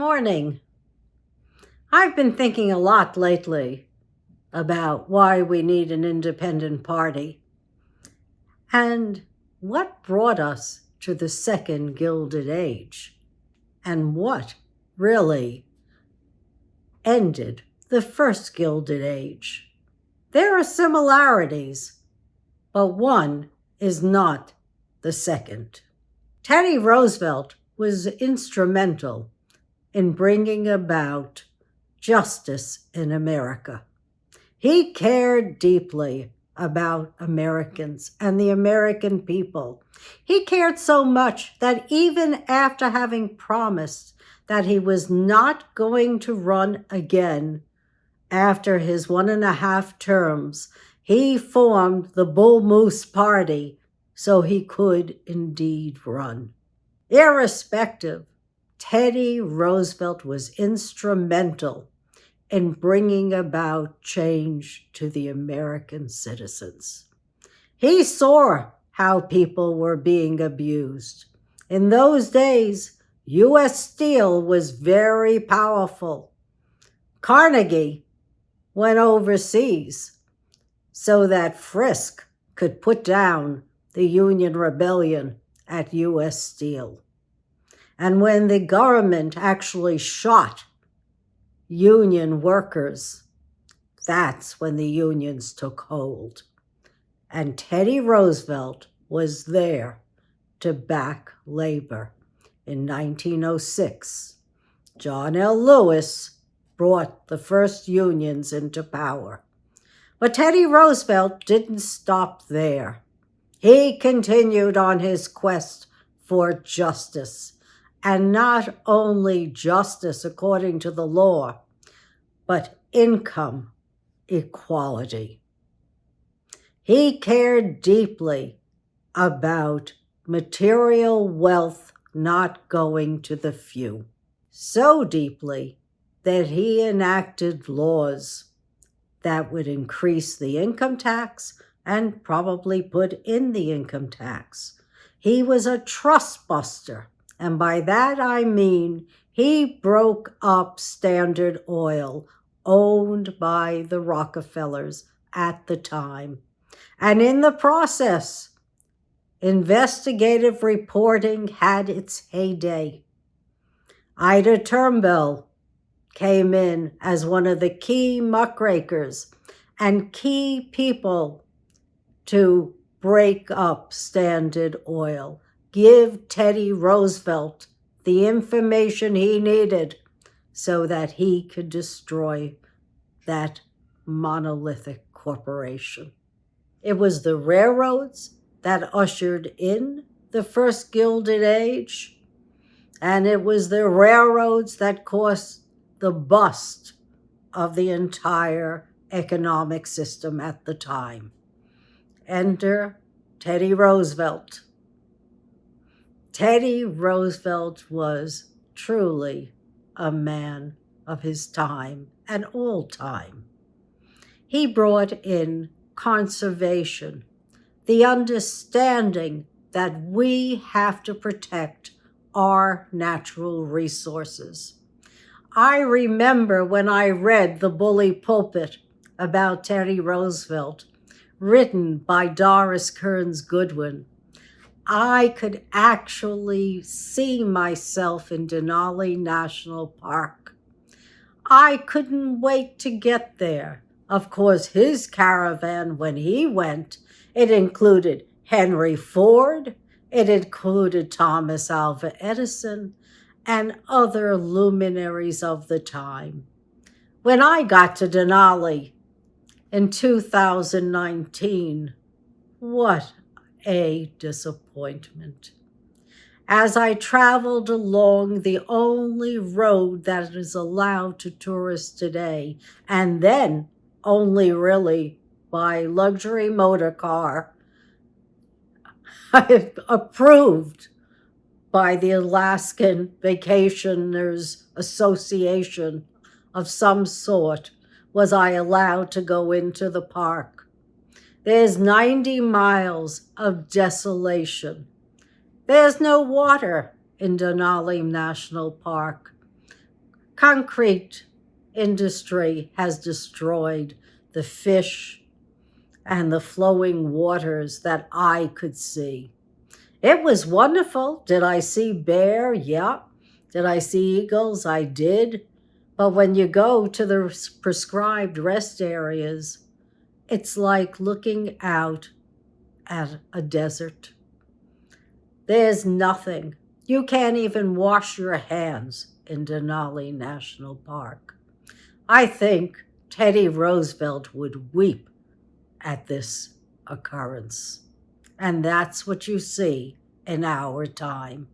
Morning. I've been thinking a lot lately about why we need an independent party and what brought us to the Second Gilded Age and what really ended the First Gilded Age. There are similarities, but one is not the second. Teddy Roosevelt was instrumental in bringing about justice in America. He cared deeply about Americans and the American people. He cared so much that even after having promised that he was not going to run again after his 1.5 terms, he formed the Bull Moose Party so he could indeed run. Irrespective, Teddy Roosevelt was instrumental in bringing about change to the American citizens. He saw how people were being abused. In those days, U.S. Steel was very powerful. Carnegie went overseas so that Frisk could put down the Union Rebellion at U.S. Steel. And when the government actually shot union workers, that's when the unions took hold. And Teddy Roosevelt was there to back labor. In 1906, John L. Lewis brought the first unions into power. But Teddy Roosevelt didn't stop there. He continued on his quest for justice. And not only justice according to the law, but income equality. He cared deeply about material wealth not going to the few, so deeply that he enacted laws that would increase the income tax and probably put in the income tax. He was a trust buster. And by that I mean he broke up Standard Oil, owned by the Rockefellers at the time. And in the process, investigative reporting had its heyday. Ida Turnbull came in as one of the key muckrakers and key people to break up Standard Oil. Give Teddy Roosevelt the information he needed so that he could destroy that monolithic corporation. It was the railroads that ushered in the First Gilded Age, and it was the railroads that caused the bust of the entire economic system at the time. Enter Teddy Roosevelt. Teddy Roosevelt was truly a man of his time and all time. He brought in conservation, the understanding that we have to protect our natural resources. I remember when I read The Bully Pulpit about Teddy Roosevelt, written by Doris Kearns Goodwin. I could actually see myself in Denali National Park. I couldn't wait to get there. Of course, his caravan, when he went, it included Henry Ford, it included Thomas Alva Edison, and other luminaries of the time. When I got to Denali in 2019, what a disappointment. As I traveled along the only road that is allowed to tourists today, and then only really by luxury motor car, approved by the Alaskan Vacationers Association of some sort, was I allowed to go into the park. There's 90 miles of desolation. There's no water in Denali National Park. concrete industry has destroyed the fish and the flowing waters that I could see. It was wonderful. Did I see bear? Yeah. Did I see eagles? I did. But when you go to the prescribed rest areas, it's like looking out at a desert. There's nothing. You can't even wash your hands in Denali National Park. I think Teddy Roosevelt would weep at this occurrence. And that's what you see in our time.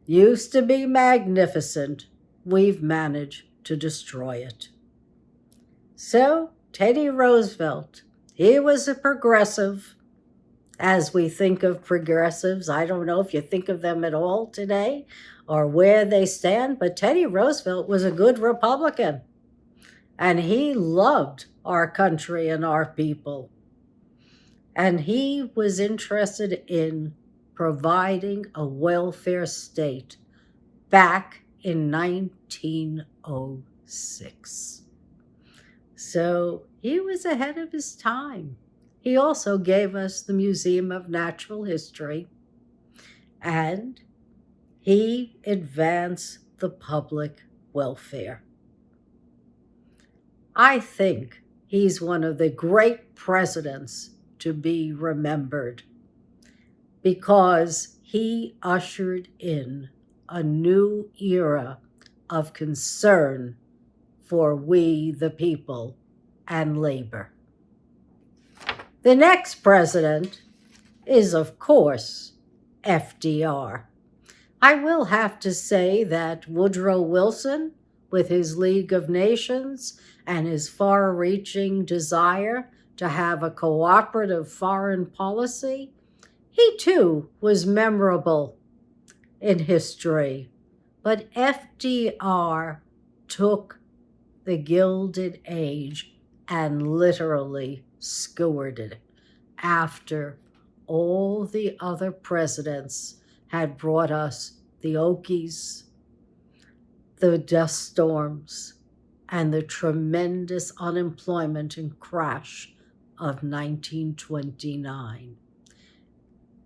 Used to be magnificent. We've managed to destroy it. So, Teddy Roosevelt, he was a progressive. As we think of progressives, I don't know if you think of them at all today or where they stand, but Teddy Roosevelt was a good Republican. And he loved our country and our people. And he was interested in providing a welfare state back in 1906. So he was ahead of his time. He also gave us the Museum of Natural History, and he advanced the public welfare. I think he's one of the great presidents to be remembered because he ushered in a new era of concern for we the people and labor. The next president is, of course, FDR. I will have to say that Woodrow Wilson, with his League of Nations and his far-reaching desire to have a cooperative foreign policy, he too was memorable in history. But FDR took the Gilded Age and literally skewered it after all the other presidents had brought us the Okies, the dust storms, and the tremendous unemployment and crash of 1929.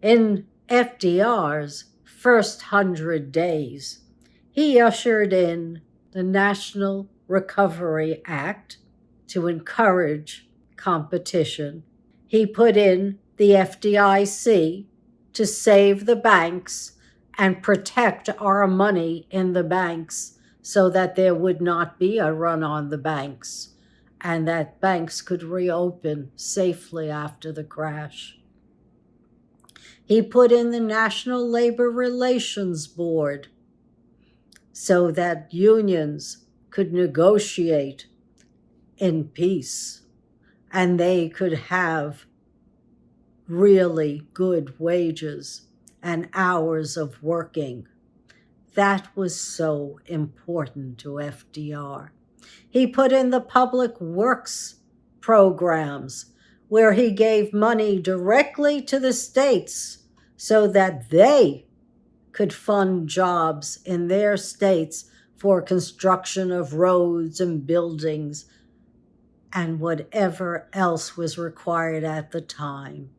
In FDR's first 100 days, he ushered in the National Recovery Act to encourage competition. He put in the FDIC to save the banks and protect our money in the banks so that there would not be a run on the banks and that banks could reopen safely after the crash. He put in the National Labor Relations Board so that unions could negotiate in peace and they could have really good wages and hours of working. That was so important to FDR. He put in the public works programs where he gave money directly to the states so that they could fund jobs in their states for construction of roads and buildings and whatever else was required at the time.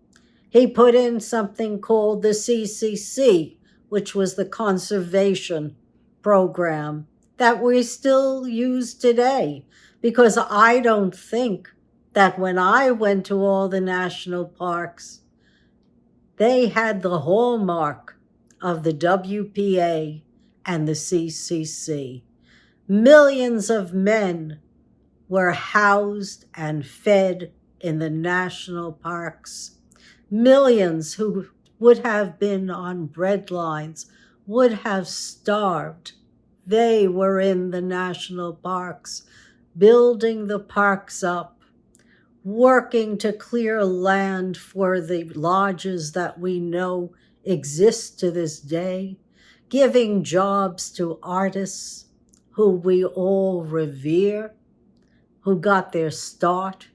He put in something called the CCC, which was the conservation program that we still use today, because I don't think that when I went to all the national parks, they had the hallmark of the WPA and the CCC. Millions of men were housed and fed in the national parks. Millions who would have been on bread lines would have starved. They were in the national parks, building the parks up, working to clear land for the lodges that we know exist to this day, giving jobs to artists who we all revere, who got their start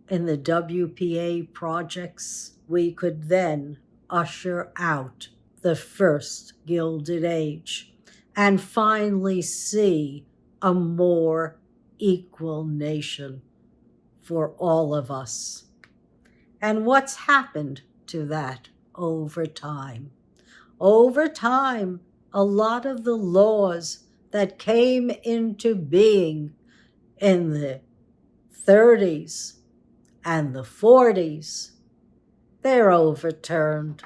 in the WPA projects. We could then usher out the First Gilded Age. and finally see a more equal nation for all of us. And what's happened to that over time? Over time, a lot of the laws that came into being in the 30s and the 40s, they're overturned.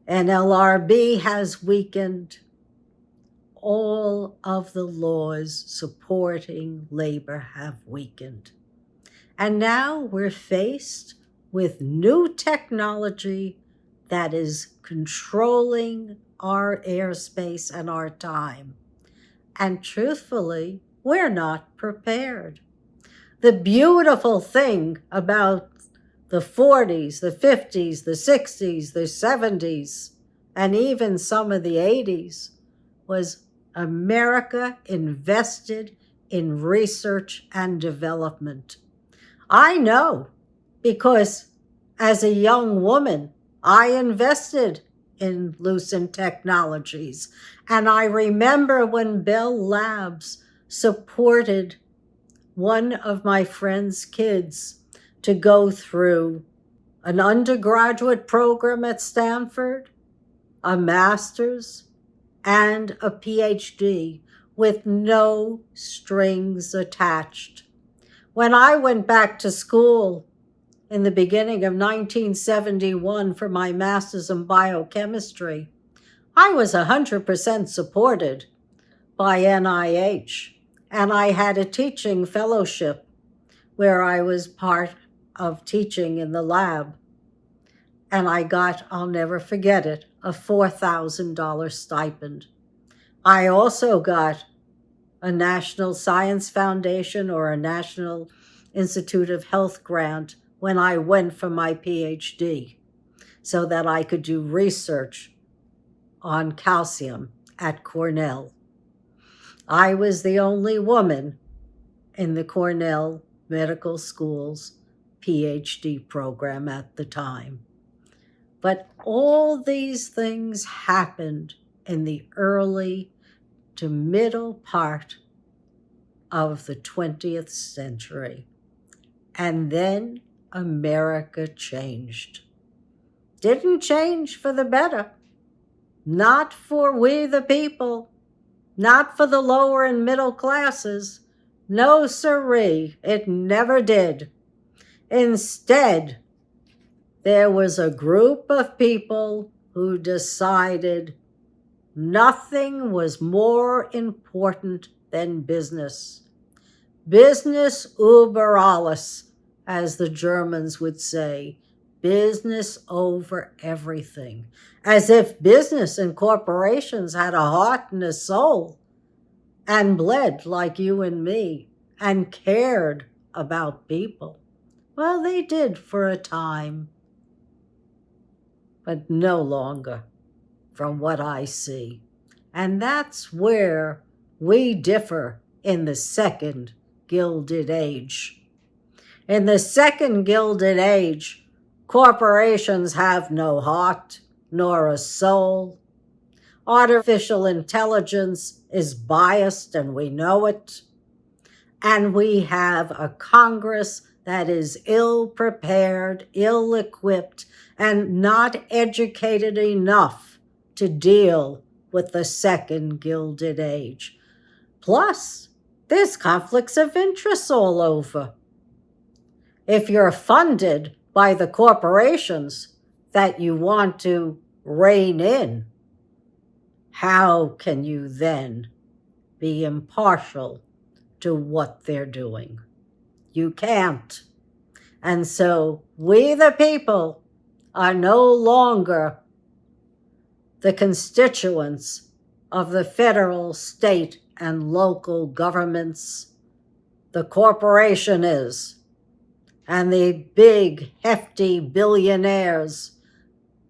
NLRB has weakened. All of the laws supporting labor have weakened. And now we're faced with new technology that is controlling our airspace and our time. And truthfully, we're not prepared. The beautiful thing about the 40s, the 50s, the 60s, the 70s, and even some of the 80s was America invested in research and development. I know because as a young woman, I invested in Lucent Technologies. And I remember when Bell Labs supported one of my friend's kids to go through an undergraduate program at Stanford, a master's, and a PhD with no strings attached. When I went back to school in the beginning of 1971 for my master's in biochemistry, I was 100% supported by NIH, and I had a teaching fellowship where I was part of teaching in the lab. And I got, I'll never forget it, a $4,000 stipend. I also got a National Science Foundation or a National Institute of Health grant when I went for my PhD so that I could do research on calcium at Cornell. I was the only woman in the Cornell Medical School's PhD program at the time. But all these things happened in the early to middle part of the 20th century. And then America changed. Didn't change for the better. Not for we the people. Not for the lower and middle classes. No siree, it never did. Instead, there was a group of people who decided nothing was more important than business. Business über alles, as the Germans would say. Business over everything. As if business and corporations had a heart and a soul and bled like you and me and cared about people. Well, they did for a time, but no longer from what I see. And that's where we differ in the Second Gilded Age. In the Second Gilded Age, corporations have no heart nor a soul. Artificial intelligence is biased, and we know it. And we have a Congress that is ill-prepared, ill-equipped, and not educated enough to deal with the Second Gilded Age. Plus, there's conflicts of interest all over. If you're funded by the corporations that you want to rein in, how can you then be impartial to what they're doing? You can't. And so we the people are no longer the constituents of the federal, state, and local governments. The corporation is. And the big, hefty billionaires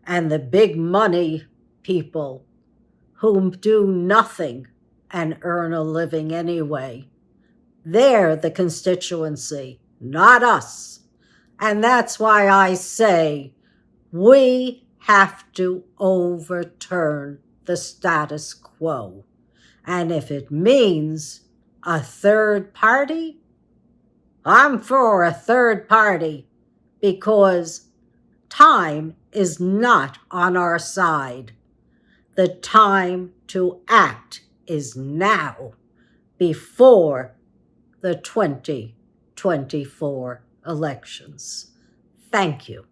and the big money people who do nothing and earn a living anyway. They're the constituency, not us. And that's why I say we have to overturn the status quo. And if it means a third party, I'm for a third party, because time is not on our side. The time to act is now, before the 2024 elections. Thank you.